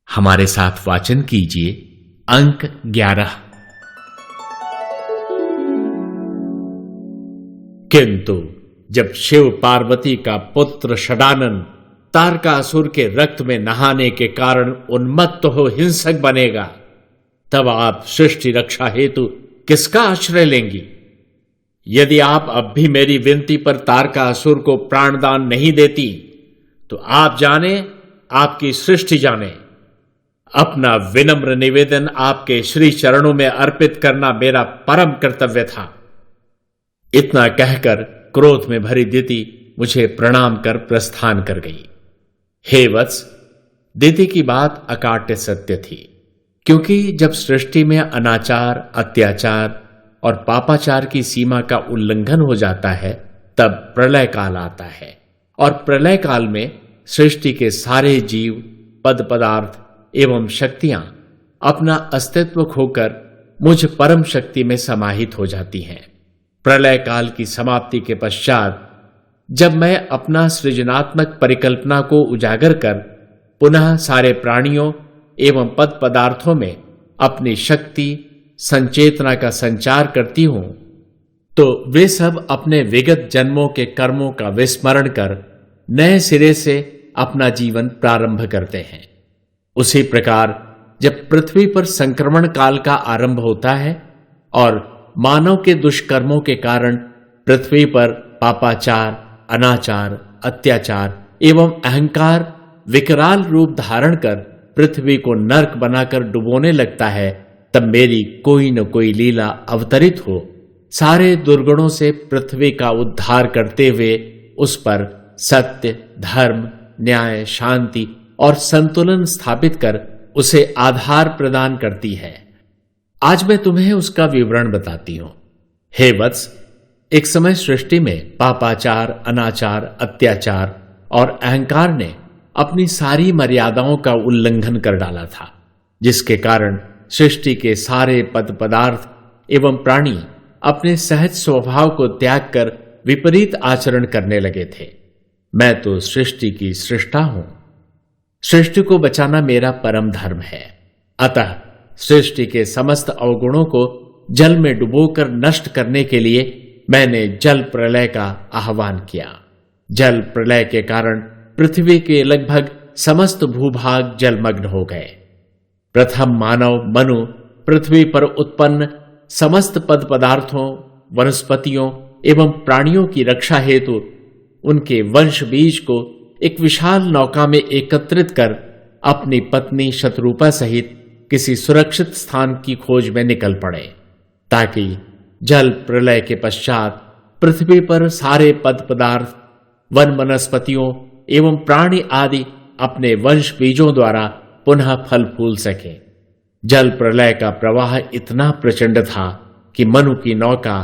हमारे साथ वाचन कीजिए अंक 11। किंतु जब शिव पार्वती का पुत्र षडानन तारकासुर के रक्त में नहाने के कारण उन्मत्त हो हिंसक बनेगा, तब आप सृष्टि रक्षा हेतु किसका आश्रय लेंगी? यदि आप अब भी मेरी विनती पर तारकासुर को प्राणदान नहीं देती, तो आप जाने, आपकी सृष्टि जाने। अपना विनम्र निवेदन आपके श्री चरणों में अर्पित करना मेरा परम कर्तव्य था। इतना कहकर क्रोध में भरी दिति मुझे प्रणाम कर प्रस्थान कर गई। हे वत्स, दिति की बात अकाट्य सत्य थी, क्योंकि जब सृष्टि में अनाचार, अत्याचार और पापाचार की सीमा का उल्लंघन हो जाता है, तब प्रलय काल आता है। और प्रलय काल में सृष्टि के सारे जीव, पद पदार्थ एवं शक्तियां अपना अस्तित्व खोकर मुझ परम शक्ति में समाहित हो जाती हैं। प्रलय काल की समाप्ति के पश्चात जब मैं अपना सृजनात्मक परिकल्पना को उजागर कर पुनः सारे प्राणियों एवं पद पदार्थों में अपनी शक्ति संचेतना का संचार करती हूं, तो वे सब अपने विगत जन्मों के कर्मों का विस्मरण कर नए सिरे से अपना जीवन प्रारंभ करते हैं। उसी प्रकार जब पृथ्वी पर संक्रमण काल का आरंभ होता है और मानव के दुष्कर्मों के कारण पृथ्वी पर पापाचार, अनाचार, अत्याचार एवं अहंकार विकराल रूप धारण कर पृथ्वी को नर्क बनाकर डुबोने लगता है, तब मेरी कोई न कोई लीला अवतरित हो सारे दुर्गुणों से पृथ्वी का उद्धार करते हुए उस पर सत्य, धर्म, न्याय, शांति और संतुलन स्थापित कर उसे आधार प्रदान करती है। आज मैं तुम्हें उसका विवरण बताती हूं। हे वत्स, एक समय सृष्टि में पापाचार, अनाचार, अत्याचार और अहंकार ने अपनी सारी मर्यादाओं का उल्लंघन कर डाला था, जिसके कारण सृष्टि के सारे पद पदार्थ एवं प्राणी अपने सहज स्वभाव को त्याग कर विपरीत आचरण करने लगे थे। मैं तो सृष्टि की सृष्टा हूं। सृष्टि को बचाना मेरा परम धर्म है। अतः सृष्टि के समस्त अवगुणों को जल में डुबोकर नष्ट करने के लिए मैंने जल प्रलय का आह्वान किया। जल प्रलय के कारण पृथ्वी के लगभग समस्त भूभाग जलमग्न हो गए। प्रथम मानव मनु पृथ्वी पर उत्पन्न समस्त पद पदार्थों, वनस्पतियों एवं प्राणियों की रक्षा हेतु उनके वंश बीज को एक विशाल नौका में एकत्रित कर अपनी पत्नी शत्रुपा सहित किसी सुरक्षित स्थान की खोज में निकल पड़े, ताकि जल प्रलय के पश्चात पृथ्वी पर सारे पद पदार्थ, वन वनस्पतियों एवं प्राणी आदि अपने वंश बीजों द्वारा पुनः फल फूल सके। जल प्रलय का प्रवाह इतना प्रचंड था कि मनु की नौका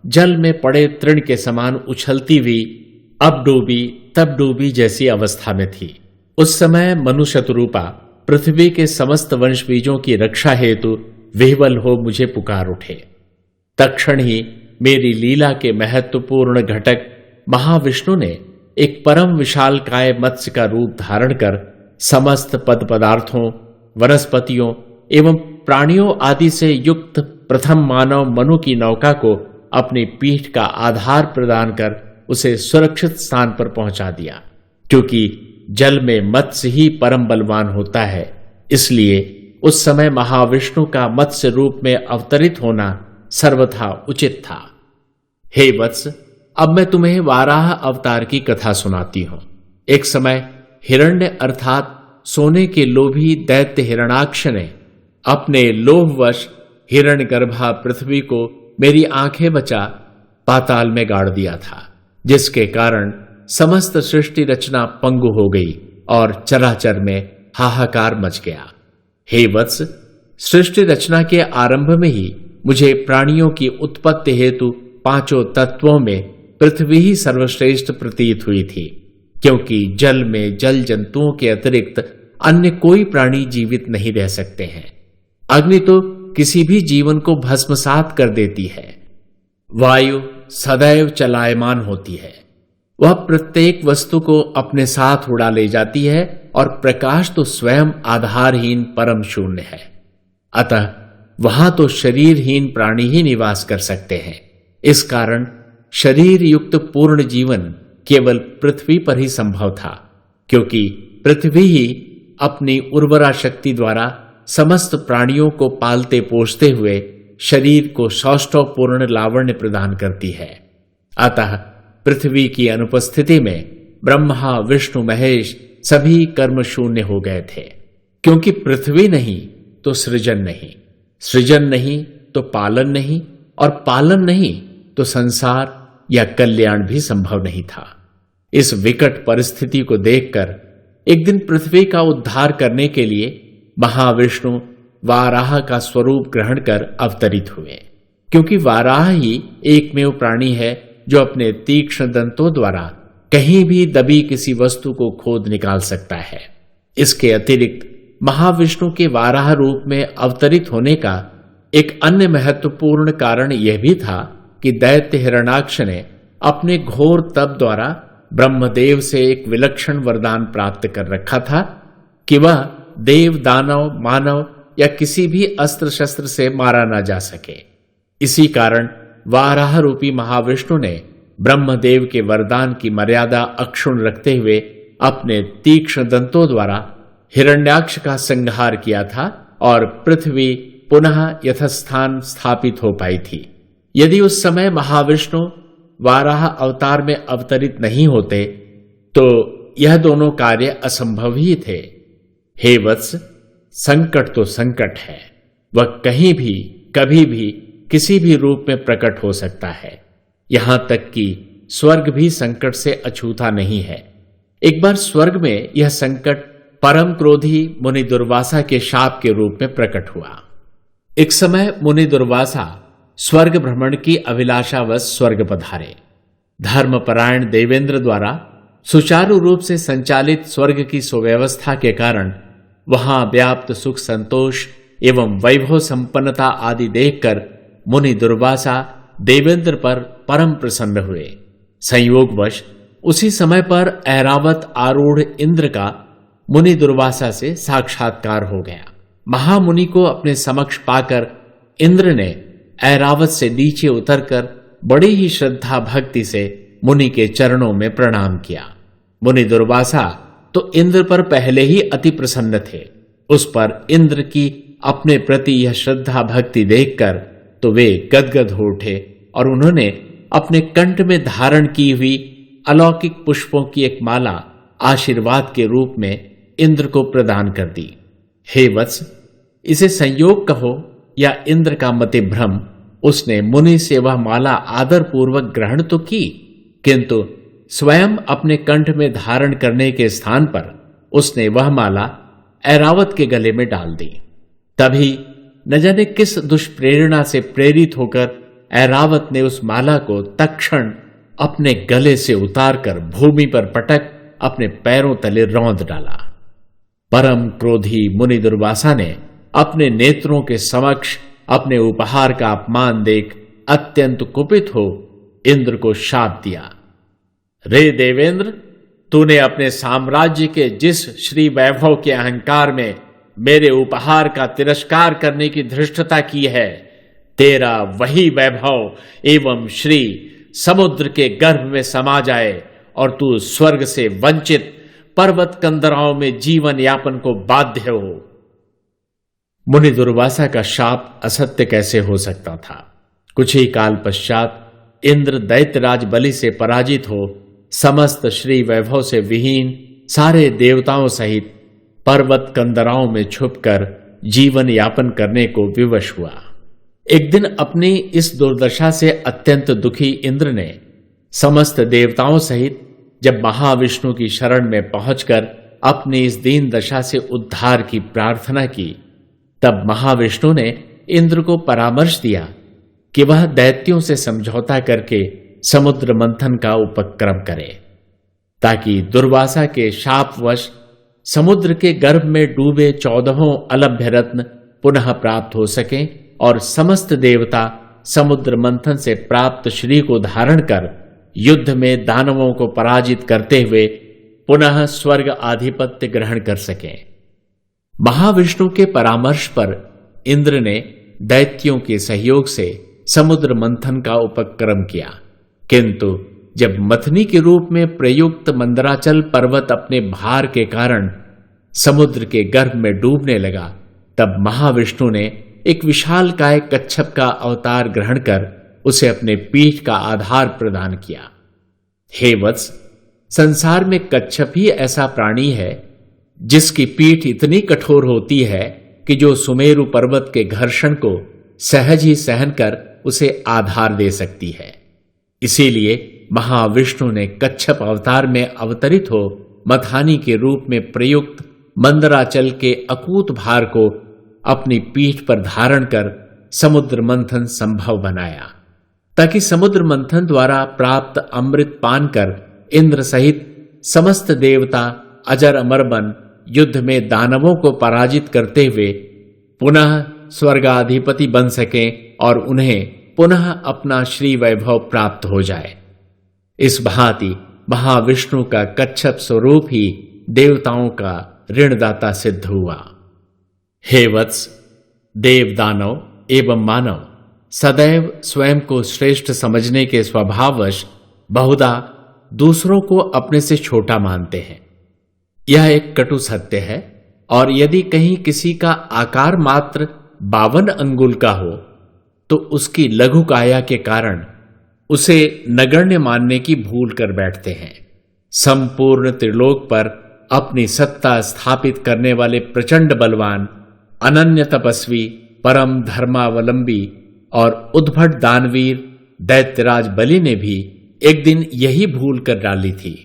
जल में पड़े तृण के समान उछलती हुई अब डूबी तब डूबी जैसी अवस्था में थी। उस समय मनु शत्रुपा पृथ्वी के समस्त वंश बीजों की रक्षा हेतु विह्वल हो मुझे पुकार उठे। तत्क्षण ही मेरी लीला के महत्वपूर्ण घटक महाविष्णु ने एक परम विशालकाय मत्स्य का रूप धारण कर समस्त पद पदार्थों, वनस्पतियों एवं प्राणियों आदि से युक्त प्रथम मानव मनु की नौका को अपनी पीठ का आधार प्रदान कर उसे सुरक्षित स्थान पर पहुंचा दिया। क्योंकि जल में मत्स्य ही परम बलवान होता है, इसलिए उस समय महाविष्णु का मत्स्य रूप में अवतरित होना सर्वथा उचित था। हे वत्स, अब मैं तुम्हें वाराह अवतार की कथा सुनाती हूं। एक समय हिरण्य अर्थात सोने के लोभी दैत्य हिरणाक्ष ने अपने लोभवश हिरण्यगर्भा पृथ्वी को मेरी आंखें बचा पाताल में गाड़ दिया था, जिसके कारण समस्त सृष्टि रचना पंगु हो गई और चराचर में हाहाकार मच गया। हे वत्स, सृष्टि रचना के आरंभ में ही मुझे प्राणियों की उत्पत्ति हेतु पांचों तत्वों में पृथ्वी ही सर्वश्रेष्ठ प्रतीत हुई थी, क्योंकि जल में जल जंतुओं के अतिरिक्त अन्य कोई प्राणी जीवित नहीं रह सकते हैं। अग्नि तो किसी भी जीवन को भस्मसात कर देती है। वायु सदैव चलायमान होती है। वह प्रत्येक वस्तु को अपने साथ उड़ा ले जाती है और प्रकाश तो स्वयं आधारहीन परम शून्य है। अतः वहां तो शरीरहीन प्राणी ही निवास कर सकते हैं। इस कारण शरीर युक्त पूर्ण जीवन केवल पृथ्वी पर ही संभव था, क्योंकि पृथ्वी ही अपनी उर्वरा शक्ति द्वारा समस्त प्राणियों को पालते पोषते हुए शरीर को सौष्ठवपूर्ण लावण्य प्रदान करती है। अतः पृथ्वी की अनुपस्थिति में ब्रह्मा विष्णु महेश सभी कर्म शून्य हो गए थे, क्योंकि पृथ्वी नहीं तो सृजन नहीं, सृजन नहीं तो पालन नहीं, और पालन नहीं तो संसार या कल्याण भी संभव नहीं था। इस विकट परिस्थिति को देखकर एक दिन पृथ्वी का उद्धार करने के लिए महाविष्णु वाराह का स्वरूप ग्रहण कर अवतरित हुए, क्योंकि वाराह ही एकमेव प्राणी है जो अपने तीक्ष्ण दंतों द्वारा कहीं भी दबी किसी वस्तु को खोद निकाल सकता है। इसके अतिरिक्त महाविष्णु के वाराह रूप में अवतरित होने का एक अन्य महत्वपूर्ण कारण यह भी था कि दैत्य हिरण्याक्ष ने अपने घोर तप द्वारा ब्रह्मदेव से एक विलक्षण वरदान प्राप्त कर रखा था कि वह देव दानव मानव या किसी भी अस्त्र शस्त्र से मारा ना जा सके। इसी कारण वाराह रूपी महाविष्णु ने ब्रह्मदेव के वरदान की मर्यादा अक्षुण्ण रखते हुए अपने तीक्ष्ण दंतों द्वारा हिरण्याक्ष का संहार किया था और पृथ्वी पुनः यथास्थान स्थापित हो पाई थी। यदि उस समय महाविष्णु वाराह अवतार में अवतरित नहीं होते तो यह दोनों कार्य असंभव ही थे। हे वत्स, संकट तो संकट है, वह कहीं भी कभी भी किसी भी रूप में प्रकट हो सकता है। यहां तक कि स्वर्ग भी संकट से अछूता नहीं है। एक बार स्वर्ग में यह संकट परम क्रोधी मुनि दुर्वासा के शाप के रूप में प्रकट हुआ। एक समय मुनि दुर्वासा स्वर्ग भ्रमण की अभिलाषावश स्वर्ग पधारे। धर्मपरायण देवेंद्र द्वारा सुचारू रूप से संचालित स्वर्ग की सुव्यवस्था के कारण वहां व्याप्त सुख संतोष एवं वैभव संपन्नता आदि देखकर मुनि दुर्वासा देवेंद्र पर परम प्रसन्न हुए। संयोगवश उसी समय पर ऐरावत आरूढ़ इंद्र का मुनि दुर्वासा से साक्षात्कार हो गया। महामुनि को अपने समक्ष पाकर इंद्र ने ऐरावत से नीचे उतरकर बड़ी ही श्रद्धा भक्ति से मुनि के चरणों में प्रणाम किया। मुनि दुर्वासा तो इंद्र पर पहले ही अति प्रसन्न थे। उस पर इंद्र की अपने प्रति यह श्रद्धा भक्ति देखकर तो वे गदगद हो उठे और उन्होंने अपने कंठ में धारण की हुई अलौकिक पुष्पों की एक माला आशीर्वाद के रूप में इंद्र को प्रदान कर दी। हे वत्स, इसे संयोग कहो या इंद्र का मति भ्रम, उसने मुनि से वह माला आदर पूर्वक ग्रहण तो की, किंतु स्वयं अपने कंठ में धारण करने के स्थान पर उसने वह माला ऐरावत के गले में डाल दी। तभी न जाने किस दुष्प्रेरणा से प्रेरित होकर ऐरावत ने उस माला को तत्क्षण अपने गले से उतारकर भूमि पर पटक अपने पैरों तले रौंद डाला। परम क्रोधी मुनि दुर्वासा ने अपने नेत्रों के समक्ष अपने उपहार का अपमान देख अत्यंत कुपित हो इंद्र को शाप दिया। रे देवेंद्र, तूने अपने साम्राज्य के जिस श्री वैभव के अहंकार में मेरे उपहार का तिरस्कार करने की धृष्टता की है, तेरा वही वैभव एवं श्री समुद्र के गर्भ में समा जाए और तू स्वर्ग से वंचित पर्वत कंदराओं में जीवन यापन को बाध्य हो। मुनि दुर्वासा का शाप असत्य कैसे हो सकता था। कुछ ही काल पश्चात इंद्र दैत्यराज बलि से पराजित हो समस्त श्री वैभव से विहीन सारे देवताओं सहित पर्वत कंदराओं में छुपकर जीवन यापन करने को विवश हुआ। एक दिन अपनी इस दुर्दशा से अत्यंत दुखी इंद्र ने समस्त देवताओं सहित जब महाविष्णु की शरण में पहुंचकर अपनी इस दीन दशा से उद्धार की प्रार्थना की, तब महाविष्णु ने इंद्र को परामर्श दिया कि वह दैत्यों से समझौता करके समुद्र मंथन का उपक्रम करे, ताकि दुर्वासा के शापवश समुद्र के गर्भ में डूबे 14 अलभ्य रत्न पुनः प्राप्त हो सकें और समस्त देवता समुद्र मंथन से प्राप्त श्री को धारण कर युद्ध में दानवों को पराजित करते हुए पुनः स्वर्ग आधिपत्य ग्रहण कर सकें। महाविष्णु के परामर्श पर इंद्र ने दैत्यों के सहयोग से समुद्र मंथन का उपक्रम किया, किंतु जब मथनी के रूप में प्रयुक्त मंदराचल पर्वत अपने भार के कारण समुद्र के गर्भ में डूबने लगा, तब महाविष्णु ने एक विशालकाय कच्छप का अवतार ग्रहण कर उसे अपने पीठ का आधार प्रदान किया। हे वत्स, संसार में कच्छप ही ऐसा प्राणी है जिसकी पीठ इतनी कठोर होती है कि जो सुमेरु पर्वत के घर्षण को सहज ही सहन कर उसे आधार दे सकती है। इसीलिए महाविष्णु ने कच्छप अवतार में अवतरित हो मथानी के रूप में प्रयुक्त मंदराचल के अकूत भार को अपनी पीठ पर धारण कर समुद्र मंथन संभव बनाया, ताकि समुद्र मंथन द्वारा प्राप्त अमृत पान कर इंद्र सहित समस्त देवता अजर अमर बन युद्ध में दानवों को पराजित करते हुए पुनः स्वर्गाधिपति बन सकें और उन्हें पुनः अपना श्री वैभव प्राप्त हो जाए। इस भांति महाविष्णु का कच्छप स्वरूप ही देवताओं का ऋणदाता सिद्ध हुआ। हे वत्स, देव दानव एवं मानव सदैव स्वयं को श्रेष्ठ समझने के स्वभाववश बहुधा दूसरों को अपने से छोटा मानते हैं। यह एक कटु सत्य है, और यदि कहीं किसी का आकार मात्र 52 अंगुल का हो तो उसकी लघु काया के कारण उसे नगण्य मानने की भूल कर बैठते हैं। संपूर्ण त्रिलोक पर अपनी सत्ता स्थापित करने वाले प्रचंड बलवान, अनन्य तपस्वी, परम धर्मावलंबी और उद्भट दानवीर दैत्यराज बलि ने भी एक दिन यही भूल कर डाली थी।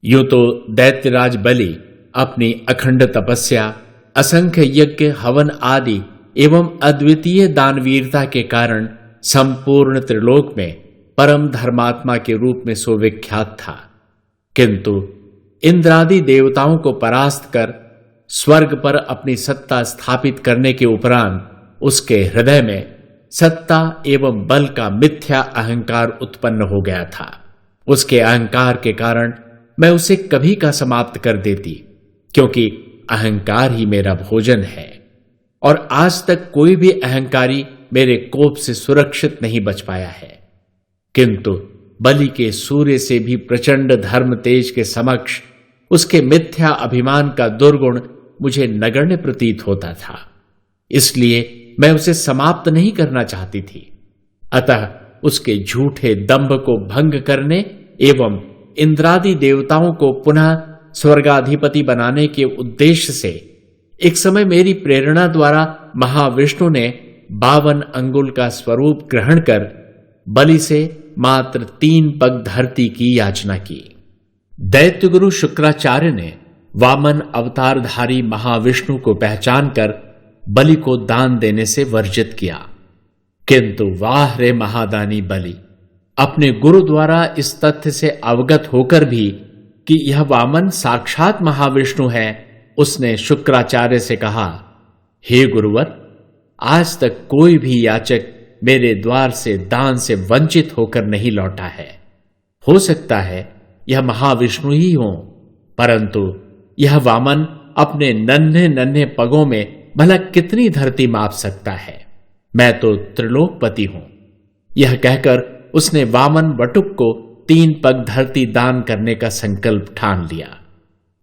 यूं तो दैत्यराज बलि अपनी अखंड तपस्या, असंख्य यज्ञ, हवन आदि एवं अद्वितीय दानवीरता के कारण संपूर्ण त्रिलोक में परम धर्मात्मा के रूप में सुविख्यात था, किंतु इंद्रादि देवताओं को परास्त कर स्वर्ग पर अपनी सत्ता स्थापित करने के उपरांत उसके हृदय में सत्ता एवं बल का मिथ्या अहंकार उत्पन्न हो गया था। उसके अहंकार के कारण मैं उसे कभी का समाप्त कर देती, क्योंकि अहंकार ही मेरा भोजन है, और आज तक कोई भी अहंकारी मेरे कोप से सुरक्षित नहीं बच पाया है। किंतु बलि के सूर्य से भी प्रचंड धर्म तेज के समक्ष उसके मिथ्या अभिमान का दुर्गुण मुझे नगण्य प्रतीत होता था, इसलिए मैं उसे समाप्त नहीं करना चाहती थी। अतः उसके झूठे दंभ को भंग करने एवं इंद्रादि देवताओं को पुनः स्वर्गाधिपति बनाने के उद्देश्य से एक समय मेरी प्रेरणा द्वारा महाविष्णु ने 52 अंगुल का स्वरूप ग्रहण कर बलि से मात्र 3 पग धरती की याचना की। दैत्यगुरु शुक्राचार्य ने वामन अवतारधारी महाविष्णु को पहचान कर बलि को दान देने से वर्जित किया, किंतु वाह रे महादानी बलि, अपने गुरु द्वारा इस तथ्य से अवगत होकर भी कि यह वामन साक्षात महाविष्णु है, उसने शुक्राचार्य से कहा, हे गुरुवर, आज तक कोई भी याचक मेरे द्वार से दान से वंचित होकर नहीं लौटा है। हो सकता है यह महाविष्णु ही हो, परंतु यह वामन अपने नन्हे नन्हे पगों में भला कितनी धरती माप सकता है। मैं तो त्रिलोकपति हूं। यह कहकर उसने वामन वटुक को 3 पग धरती दान करने का संकल्प ठान लिया।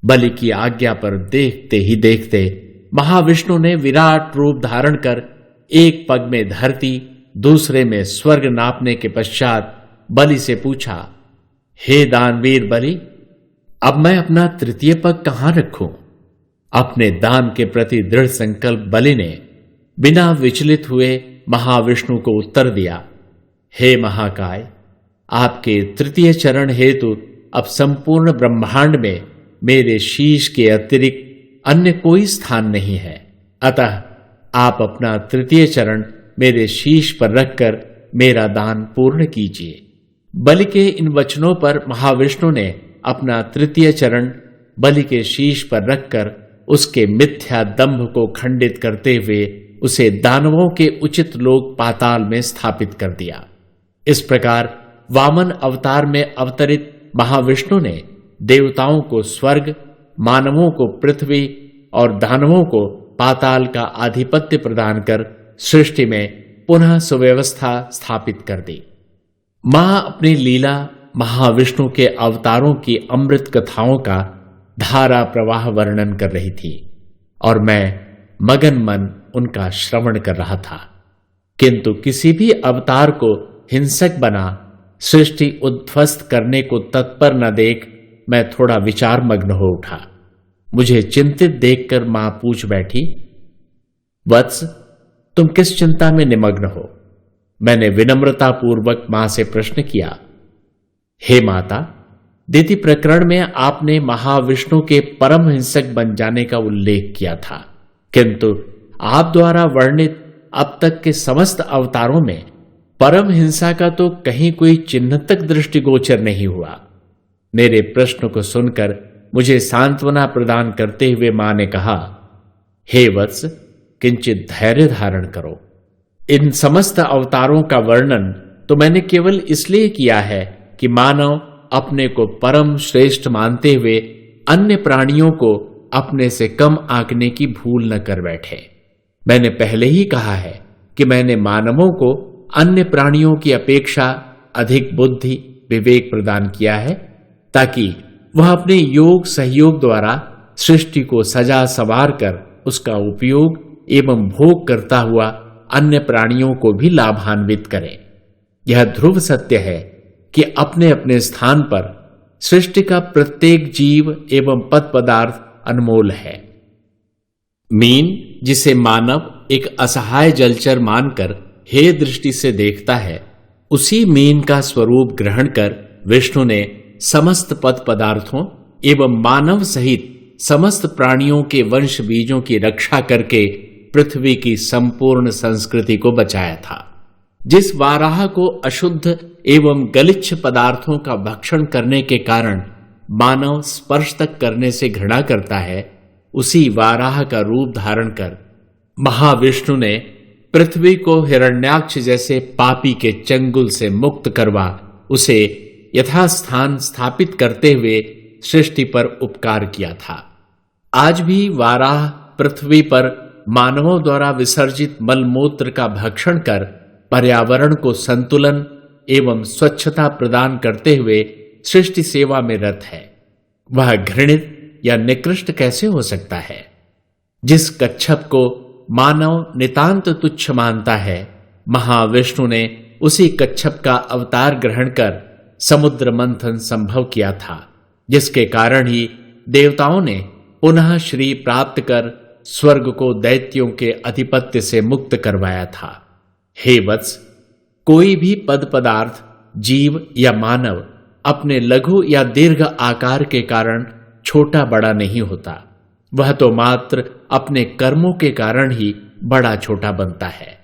बलि की आज्ञा पर देखते ही देखते महाविष्णु ने विराट रूप धारण कर एक पग में धरती, दूसरे में स्वर्ग नापने के पश्चात बलि से पूछा, हे दानवीर बलि, अब मैं अपना तृतीय पग कहां रखूं? अपने दान के प्रति दृढ़ संकल्प बलि ने बिना विचलित हुए महाविष्णु को उत्तर दिया, हे महाकाय, आपके तृतीय चरण हेतु अब संपूर्ण ब्रह्मांड में मेरे शीश के अतिरिक्त अन्य कोई स्थान नहीं है। अतः आप अपना तृतीय चरण मेरे शीश पर रखकर मेरा दान पूर्ण कीजिए। बलि के इन वचनों पर महाविष्णु ने अपना तृतीय चरण बलि के शीश पर रखकर उसके मिथ्या दंभ को खंडित करते हुए उसे दानवों के उचित लोक पाताल में स्थापित कर दिया। इस प्रकार वामन अवतार में अवतरित महाविष्णु ने देवताओं को स्वर्ग, मानवों को पृथ्वी और दानवों को पाताल का आधिपत्य प्रदान कर सृष्टि में पुनः सुव्यवस्था स्थापित कर दी। मां अपनी लीला महाविष्णु के अवतारों की अमृत कथाओं का धारा प्रवाह वर्णन कर रही थी और मैं मगन मन उनका श्रवण कर रहा था, किंतु किसी भी अवतार को हिंसक बना सृष्टि उद्ध्वस्त करने को तत्पर न देख मैं थोड़ा विचार मग्न हो उठा। मुझे चिंतित देखकर मां पूछ बैठी, वत्स, तुम किस चिंता में निमग्न हो? मैंने विनम्रता पूर्वक मां से प्रश्न किया। हे माता, दिति प्रकरण में आपने महाविष्णु के परम हिंसक बन जाने का उल्लेख किया था, किंतु आप द्वारा वर्णित अब तक के समस्त अवतारों में परम हिंसा का तो कहीं कोई चिन्ह तक दृष्टिगोचर नहीं हुआ। मेरे प्रश्न को सुनकर मुझे सांत्वना प्रदान करते हुए मां ने कहा, हे वत्स, किंचित धैर्य धारण करो। इन समस्त अवतारों का वर्णन तो मैंने केवल इसलिए किया है कि मानव अपने को परम श्रेष्ठ मानते हुए अन्य प्राणियों को अपने से कम आंकने की भूल न कर बैठे। मैंने पहले ही कहा है कि मैंने मानवों को अन्य प्राणियों की अपेक्षा अधिक बुद्धि, विवेक प्रदान किया है ताकि वह अपने योग सहयोग द्वारा सृष्टि को सजा संवार कर उसका उपयोग एवं भोग करता हुआ अन्य प्राणियों को भी लाभान्वित करे। यह ध्रुव सत्य है कि अपने अपने स्थान पर सृष्टि का प्रत्येक जीव एवं पद पदार्थ अनमोल है। मीन, जिसे मानव एक असहाय जलचर मानकर हे दृष्टि से देखता है, उसी मीन का स्वरूप ग्रहण कर विष्णु ने समस्त पद पदार्थों एवं मानव सहित समस्त प्राणियों के वंश बीजों की रक्षा करके पृथ्वी की संपूर्ण संस्कृति को बचाया था। जिस वाराह को अशुद्ध एवं गलिच्छ पदार्थों का भक्षण करने के कारण मानव स्पर्श तक करने से घृणा करता है, उसी वाराह का रूप धारण कर महाविष्णु ने पृथ्वी को हिरण्याक्ष जैसे पापी के चंगुल से मुक्त करवा उसे यथास्थान स्थापित करते हुए सृष्टि पर उपकार किया था। आज भी वाराह पृथ्वी पर मानवों द्वारा विसर्जित मलमूत्र का भक्षण कर पर्यावरण को संतुलन एवं स्वच्छता प्रदान करते हुए सृष्टि सेवा में रत है। वह घृणित या निकृष्ट कैसे हो सकता है? जिस कच्छप को मानव नितांत तुच्छ मानता है, महाविष्णु ने उसी कच्छप का अवतार ग्रहण कर समुद्र मंथन संभव किया था, जिसके कारण ही देवताओं ने पुनः श्री प्राप्त कर स्वर्ग को दैत्यों के अधिपत्य से मुक्त करवाया था। हे वत्स, कोई भी पद पदार्थ, जीव या मानव अपने लघु या दीर्घ आकार के कारण छोटा बड़ा नहीं होता। वह तो मात्र अपने कर्मों के कारण ही बड़ा छोटा बनता है,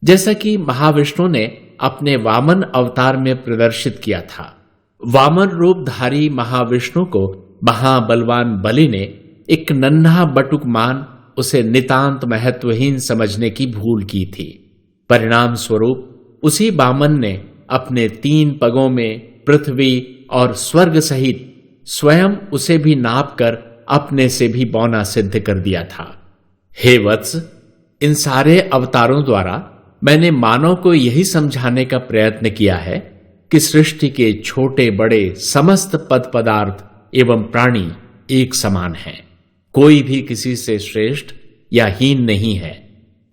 जैसा कि महाविष्णु ने अपने वामन अवतार में प्रदर्शित किया था। वामन रूपधारी महाविष्णु को महाबलवान बलि ने एक नन्हा बटुक मान उसे नितांत महत्वहीन समझने की भूल की थी। परिणाम स्वरूप उसी वामन ने अपने 3 पगों में पृथ्वी और स्वर्ग सहित स्वयं उसे भी नाप कर अपने से भी बौना सिद्ध कर दिया था। हे वत्स, इन सारे अवतारों द्वारा मैंने मानव को यही समझाने का प्रयत्न किया है कि सृष्टि के छोटे बड़े समस्त पद पदार्थ एवं प्राणी एक समान हैं। कोई भी किसी से श्रेष्ठ या हीन नहीं है।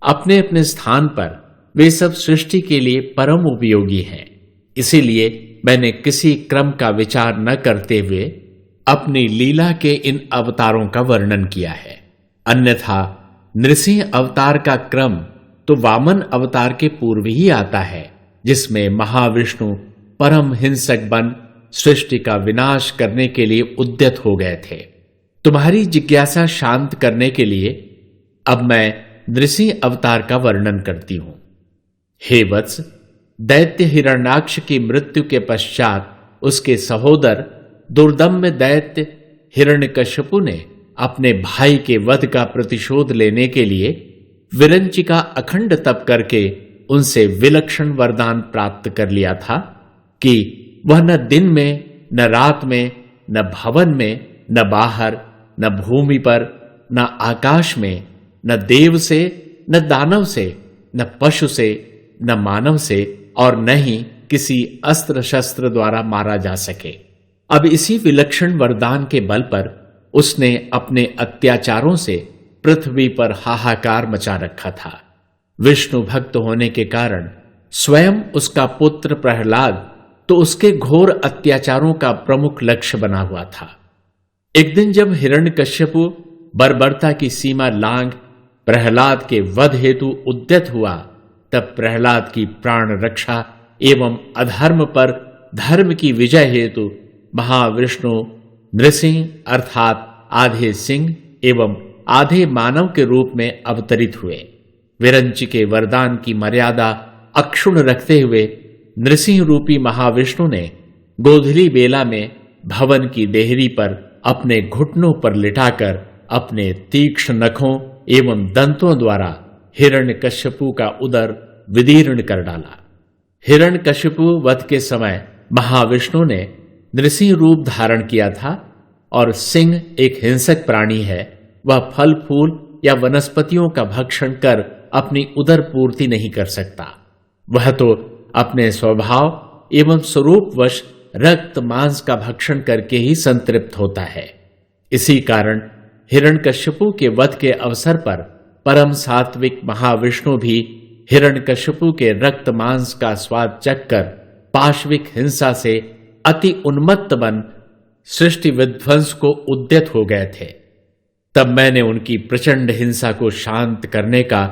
अपने अपने स्थान पर वे सब सृष्टि के लिए परम उपयोगी हैं। इसीलिए मैंने किसी क्रम का विचार न करते हुए अपनी लीला के इन अवतारों का वर्णन किया है। अन्यथा नृसिंह अवतार का क्रम तो वामन अवतार के पूर्व ही आता है, जिसमें महाविष्णु परम हिंसक बन सृष्टि का विनाश करने के लिए उद्यत हो गए थे। तुम्हारी जिज्ञासा शांत करने के लिए अब मैं नृसिंह अवतार का वर्णन करती हूं। हे वत्स, दैत्य हिरण्याक्ष की मृत्यु के पश्चात उसके सहोदर दुर्दम्य दैत्य हिरण्यकश्यपु ने अपने भाई के वध का प्रतिशोध लेने के लिए विरंची का अखंड तप करके उनसे विलक्षण वरदान प्राप्त कर लिया था कि वह न दिन में, न रात में, न भवन में, न बाहर, न भूमि पर, न आकाश में, न देव से, न दानव से, न पशु से, न मानव से, और न ही किसी अस्त्र शस्त्र द्वारा मारा जा सके। अब इसी विलक्षण वरदान के बल पर उसने अपने अत्याचारों से पृथ्वी पर हाहाकार मचा रखा था। विष्णु भक्त होने के कारण स्वयं उसका पुत्र प्रहलाद तो उसके घोर अत्याचारों का प्रमुख लक्ष्य बना हुआ था। एक दिन जब हिरण्यकश्यपु बर्बरता की सीमा लांघ प्रहलाद के वध हेतु उद्यत हुआ, तब प्रहलाद की प्राण रक्षा एवं अधर्म पर धर्म की विजय हेतु महाविष्णु नृसिंह अर्थात आधे सिंह एवं आधे मानव के रूप में अवतरित हुए। विरंची के वरदान की मर्यादा अक्षुण्ण रखते हुए नृसिंह रूपी महाविष्णु ने गोधली बेला में भवन की देहरी पर अपने घुटनों पर लिटाकर अपने तीक्ष्ण नखों एवं दंतों द्वारा हिरण्यकश्यपु का उदर विदीर्ण कर डाला। हिरण्यकश्यपु वध के समय महाविष्णु ने नृसिंह रूप धारण किया था, और सिंह एक हिंसक प्राणी है। वह फल फूल या वनस्पतियों का भक्षण कर अपनी उदर पूर्ति नहीं कर सकता। वह तो अपने स्वभाव एवं स्वरूपवश रक्त मांस का भक्षण करके ही संतृप्त होता है। इसी कारण हिरण्यकश्यपु के वध के अवसर पर परम सात्विक महाविष्णु भी हिरण्यकश्यपु के रक्त मांस का स्वाद चखकर पाशविक हिंसा से अति उन्मत्त बन सृष्टि विध्वंस को उद्यत हो गए थे। तब मैंने उनकी प्रचंड हिंसा को शांत करने का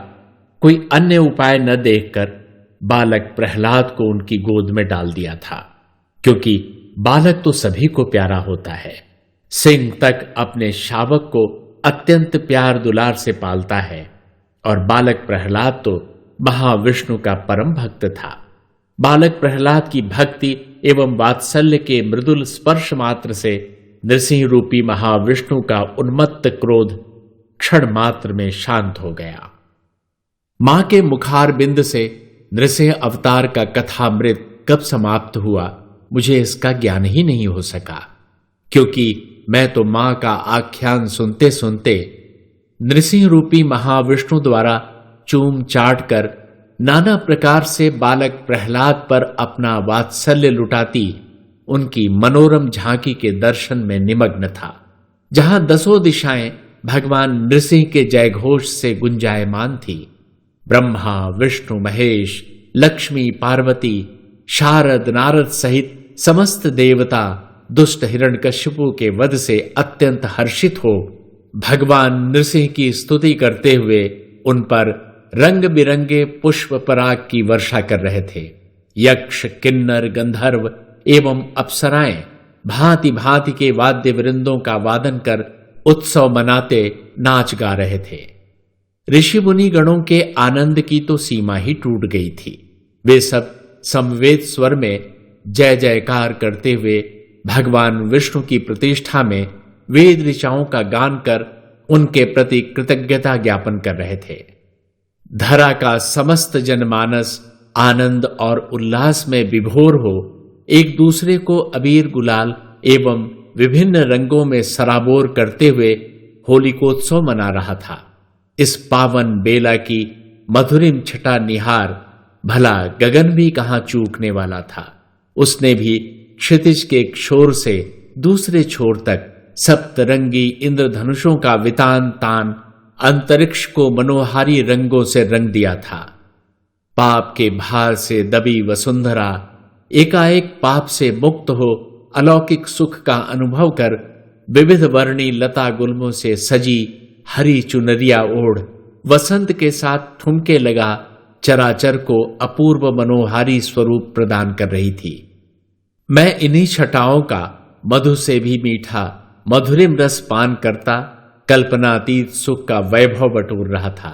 कोई अन्य उपाय न देखकर बालक प्रहलाद को उनकी गोद में डाल दिया था, क्योंकि बालक तो सभी को प्यारा होता है। सिंह तक अपने शावक को अत्यंत प्यार दुलार से पालता है, और बालक प्रहलाद तो महाविष्णु का परम भक्त था। बालक प्रहलाद की भक्ति एवं वात्सल्य के मृदुल स्पर्श मात्र से नृसिंह रूपी महाविष्णु का उन्मत्त क्रोध क्षण मात्र में शांत हो गया। मां के मुखार बिंद से नृसिंह अवतार का कथामृत कब समाप्त हुआ, मुझे इसका ज्ञान ही नहीं हो सका, क्योंकि मैं तो मां का आख्यान सुनते सुनते नृसिंह रूपी महाविष्णु द्वारा चूम चाट कर नाना प्रकार से बालक प्रहलाद पर अपना वात्सल्य लुटाती उनकी मनोरम झांकी के दर्शन में निमग्न था, जहां दसों दिशाएं भगवान नृसिंह के जयघोष से गुंजायमान थी। ब्रह्मा विष्णु महेश लक्ष्मी पार्वती शारद नारद सहित समस्त देवता दुष्ट हिरण्यकश्यपु के वध से अत्यंत हर्षित हो भगवान नृसिंह की स्तुति करते हुए उन पर रंग बिरंगे पुष्प पराग की वर्षा कर रहे थे। यक्ष किन्नर गंधर्व एवं अप्सराएं भांति भांति के वाद्य वृंदों का वादन कर उत्सव मनाते नाच गा रहे थे। ऋषि मुनि गणों के आनंद की तो सीमा ही टूट गई थी। वे सब समवेत स्वर में जय जयकार करते हुए भगवान विष्णु की प्रतिष्ठा में वेद ऋचाओं का गान कर उनके प्रति कृतज्ञता ज्ञापन कर रहे थे। धरा का समस्त जनमानस आनंद और उल्लास में विभोर हो एक दूसरे को अबीर गुलाल एवं विभिन्न रंगों में सराबोर करते हुए होलिकोत्सव मना रहा था। इस पावन बेला की मधुरिम छटा निहार भला गगन भी कहां चूकने वाला था। उसने भी क्षितिज के छोर से दूसरे छोर तक सप्तरंगी इंद्रधनुषों का वितान तान अंतरिक्ष को मनोहारी रंगों से रंग दिया था। पाप के भार से दबी वसुंधरा एकाएक पाप से मुक्त हो अलौकिक सुख का अनुभव कर विविध वर्णी लता गुल्मों से सजी हरी चुनरिया ओढ़ वसंत के साथ ठुमके लगा चराचर को अपूर्व मनोहारी स्वरूप प्रदान कर रही थी। मैं इन्हीं छटाओं का मधु से भी मीठा मधुरिम रस पान करता कल्पनातीत सुख का वैभव बटोर रहा था।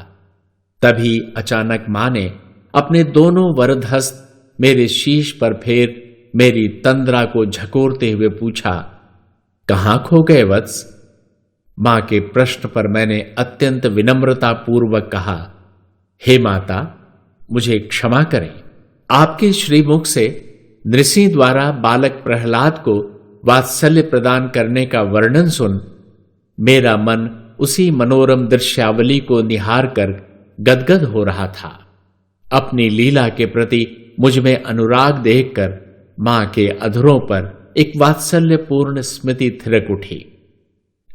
तभी अचानक मां ने अपने दोनों वरद हस्त मेरे शीश पर फेर मेरी तंद्रा को झकोरते हुए पूछा, कहां खो गए वत्स? मां के प्रश्न पर मैंने अत्यंत विनम्रता पूर्वक कहा, हे माता, मुझे क्षमा करें। आपके श्रीमुख से नृसिंह द्वारा बालक प्रहलाद को वात्सल्य प्रदान करने का वर्णन सुन मेरा मन उसी मनोरम दृश्यावली को निहार कर गदगद हो रहा था। अपनी लीला के प्रति मुझ में अनुराग देखकर मां के अधरों पर एक वात्सल्यपूर्ण स्मृति थिरक उठी।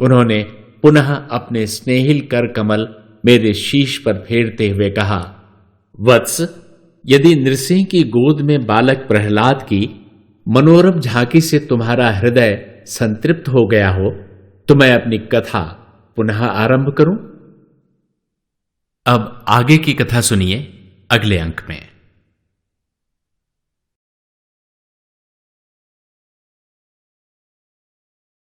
उन्होंने पुनः अपने स्नेहिल कर कमल मेरे शीश पर फेरते हुए कहा, वत्स, यदि नृसिंह की गोद में बालक प्रहलाद की मनोरम झांकी से तुम्हारा हृदय संतृप्त हो गया हो तो मैं अपनी कथा पुनः आरंभ करूं। अब आगे की कथा सुनिए अगले अंक में।